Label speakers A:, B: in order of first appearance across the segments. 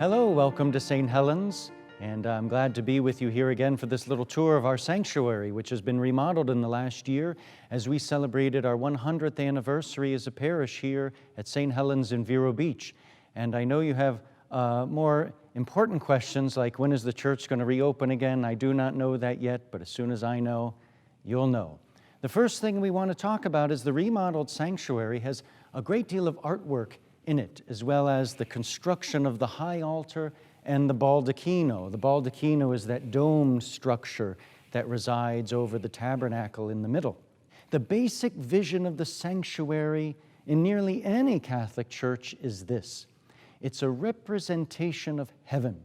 A: Hello, welcome to St. Helen's, and I'm glad to be with you here again for this little tour of our sanctuary, which has been remodeled in the last year as we celebrated our 100th anniversary as a parish here at St. Helen's in Vero Beach. And I know you have more important questions like when is the church going to reopen again? I do not know that yet, but as soon as I know, you'll know. The first thing we want to talk about is the remodeled sanctuary has a great deal of artwork in it, as well as the construction of the high altar and the baldacchino. The baldacchino is that domed structure that resides over the tabernacle in the middle. The basic vision of the sanctuary in nearly any Catholic church is this. It's a representation of heaven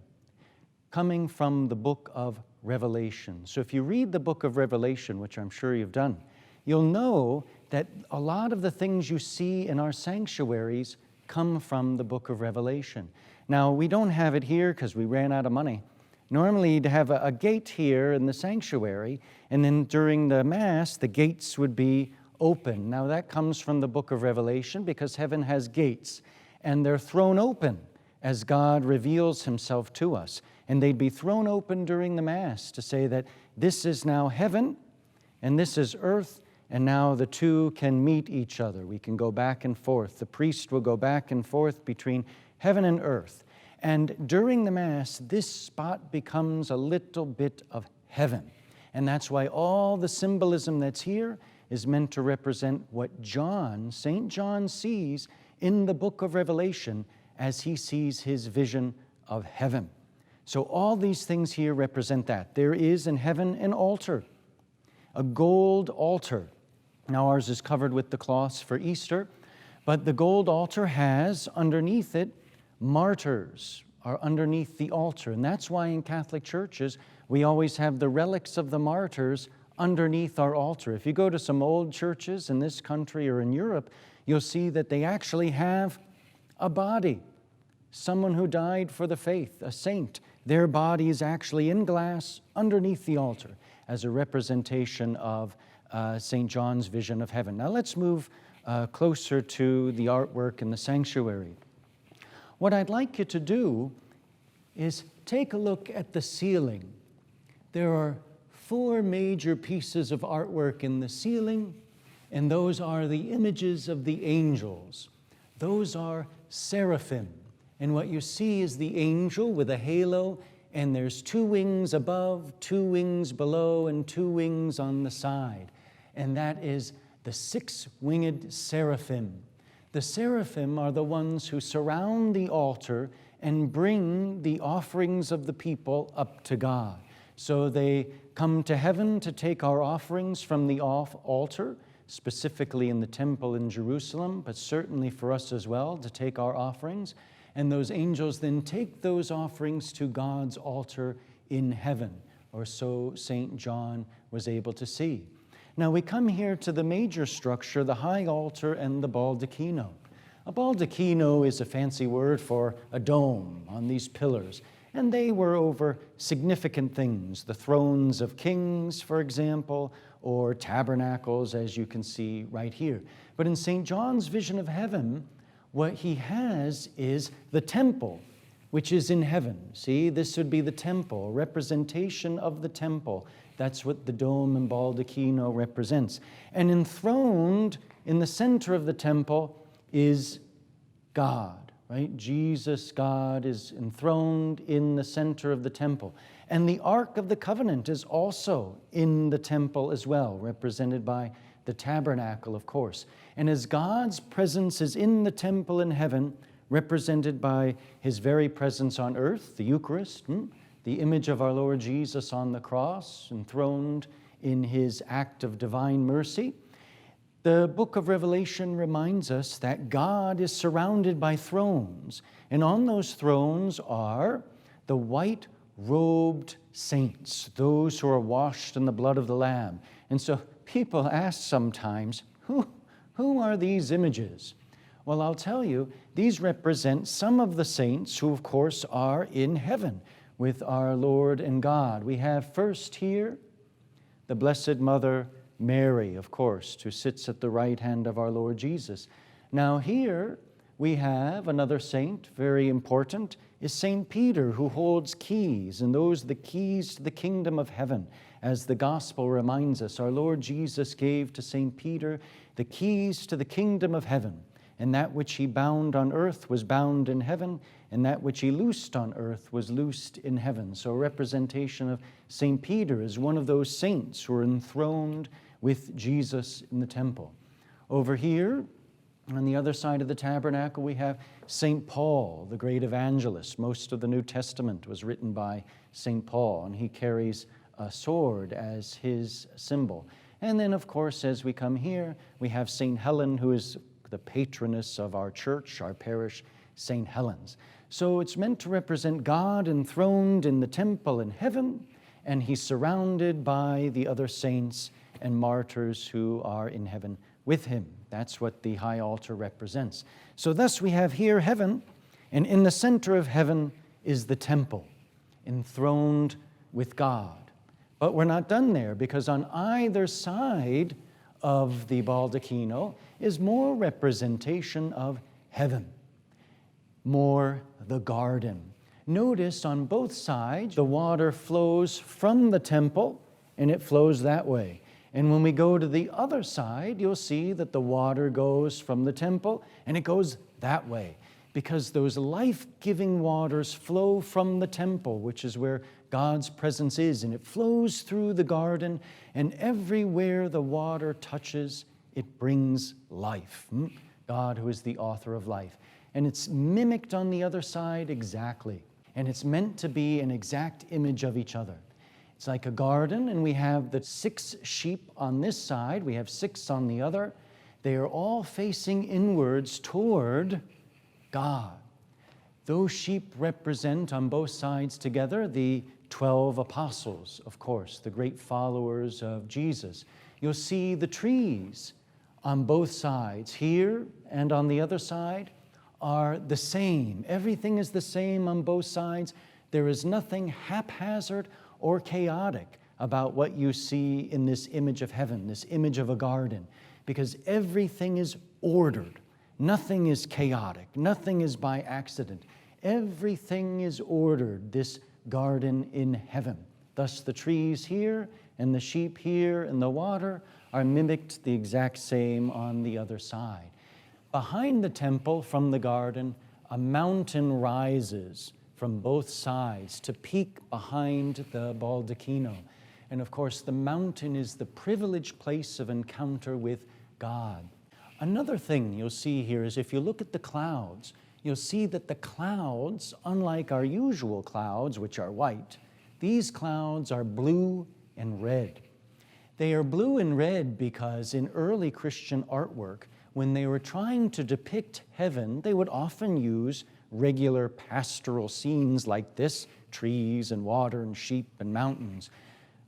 A: coming from the book of Revelation. So if you read the book of Revelation, which I'm sure you've done, you'll know that a lot of the things you see in our sanctuaries come from the book of Revelation. Now, we don't have it here because we ran out of money. Normally, you'd have a gate here in the sanctuary, and then during the Mass, the gates would be open. Now, that comes from the book of Revelation because heaven has gates, and they're thrown open as God reveals himself to us. And they'd be thrown open during the Mass to say that this is now heaven, and this is earth, and now the two can meet each other. We can go back and forth. The priest will go back and forth between heaven and earth. And during the Mass, this spot becomes a little bit of heaven. And that's why all the symbolism that's here is meant to represent what John, St. John, sees in the book of Revelation as he sees his vision of heaven. So all these things here represent that. There is in heaven an altar, a gold altar. Now ours is covered with the cloths for Easter, but the gold altar has underneath it martyrs are underneath the altar. And that's why in Catholic churches we always have the relics of the martyrs underneath our altar. If you go to some old churches in this country or in Europe, you'll see that they actually have a body, someone who died for the faith, a saint. Their body is actually in glass underneath the altar as a representation of St. John's vision of heaven. Now let's move closer to the artwork in the sanctuary. What I'd like you to do is take a look at the ceiling. There are 4 major pieces of artwork in the ceiling, and those are the images of the angels. Those are seraphim. And what you see is the angel with a halo, and there's 2 wings above, 2 wings below, and 2 wings on the side. And that is the 6-winged seraphim. The seraphim are the ones who surround the altar and bring the offerings of the people up to God. So they come to heaven to take our offerings from the altar, specifically in the temple in Jerusalem, but certainly for us as well to take our offerings. And those angels then take those offerings to God's altar in heaven, or so St. John was able to see. Now we come here to the major structure, the high altar and the baldacchino. A baldacchino is a fancy word for a dome on these pillars, and they were over significant things, the thrones of kings, for example, or tabernacles, as you can see right here. But in St. John's vision of heaven, what he has is the temple, which is in heaven. See, this would be the temple, a representation of the temple. That's what the dome and baldacchino represents. And enthroned in the center of the temple is God, right? Jesus, God, is enthroned in the center of the temple. And the Ark of the Covenant is also in the temple as well, represented by the tabernacle, of course. And as God's presence is in the temple in heaven, represented by his very presence on earth, the Eucharist, the image of our Lord Jesus on the cross, enthroned in his act of divine mercy, the book of Revelation reminds us that God is surrounded by thrones, and on those thrones are the white-robed saints, those who are washed in the blood of the Lamb. And so people ask sometimes, who are these images? Well, I'll tell you, these represent some of the saints who, of course, are in heaven with our Lord and God. We have first here the Blessed Mother Mary, of course, who sits at the right hand of our Lord Jesus. Now here we have another saint, very important. is St. Peter, who holds keys, and those are the keys to the kingdom of heaven. As the gospel reminds us, our Lord Jesus gave to St. Peter the keys to the kingdom of heaven, and that which he bound on earth was bound in heaven, and that which he loosed on earth was loosed in heaven. So a representation of St. Peter as one of those saints who are enthroned with Jesus in the temple. Over here, on the other side of the tabernacle, we have St. Paul, the great evangelist. Most of the New Testament was written by St. Paul, and he carries a sword as his symbol. And then, of course, as we come here, we have St. Helen, who is the patroness of our church, our parish, St. Helen's. So it's meant to represent God enthroned in the temple in heaven, and he's surrounded by the other saints and martyrs who are in heaven with him. That's what the high altar represents. So thus we have here heaven, and in the center of heaven is the temple, enthroned with God. But we're not done there, because on either side of the baldacchino is more representation of heaven, more the garden. Notice on both sides, the water flows from the temple, and it flows that way. And when we go to the other side, you'll see that the water goes from the temple, and it goes that way, because those life-giving waters flow from the temple, which is where God's presence is, and it flows through the garden, and everywhere the water touches, it brings life. God, who is the author of life. And it's mimicked on the other side exactly, and it's meant to be an exact image of each other. It's like a garden, and we have the 6 sheep on this side, we have 6 on the other. They are all facing inwards toward God. Those sheep represent on both sides together the 12 apostles, of course, the great followers of Jesus. You'll see the trees on both sides, here and on the other side, are the same. Everything is the same on both sides. There is nothing haphazard or chaotic about what you see in this image of heaven, this image of a garden, because everything is ordered. Nothing is chaotic. Nothing is by accident. Everything is ordered, this garden in heaven. Thus the trees here and the sheep here and the water are mimicked the exact same on the other side. Behind the temple from the garden, a mountain rises from both sides to peek behind the baldacchino. And of course, the mountain is the privileged place of encounter with God. Another thing you'll see here is if you look at the clouds, you'll see that the clouds, unlike our usual clouds, which are white, these clouds are blue and red. They are blue and red because in early Christian artwork, when they were trying to depict heaven, they would often use regular pastoral scenes like this, trees and water and sheep and mountains.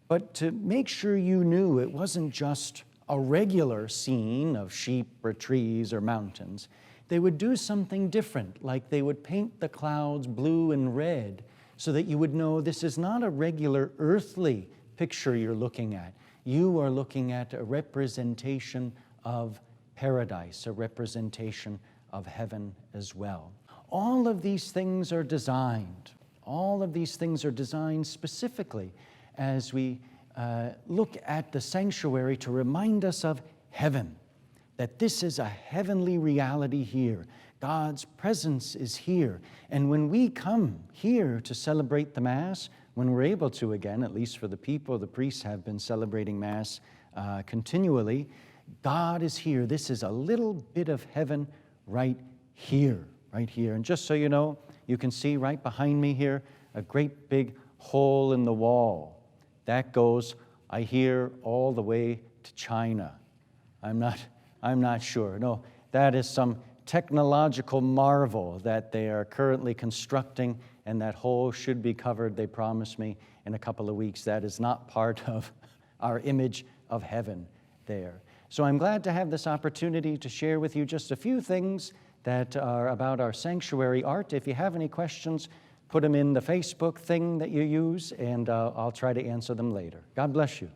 A: But to make sure you knew it wasn't just a regular scene of sheep or trees or mountains, they would do something different, like they would paint the clouds blue and red so that you would know this is not a regular earthly picture you're looking at. You are looking at a representation of paradise, a representation of heaven as well. All of these things are designed. All of these things are designed specifically as we look at the sanctuary to remind us of heaven, that this is a heavenly reality here. God's presence is here. And when we come here to celebrate the Mass, when we're able to again, at least for the people, the priests have been celebrating Mass continually, God is here. This is a little bit of heaven right here. Right here. And just so you know, you can see right behind me here, a great big hole in the wall. That goes, I hear, all the way to China. I'm not sure. No, that is some technological marvel that they are currently constructing, and that hole should be covered, they promised me, in a couple of weeks. That is not part of our image of heaven there. So I'm glad to have this opportunity to share with you just a few things that are about our sanctuary art. If you have any questions, put them in the Facebook thing that you use, and I'll try to answer them later. God bless you.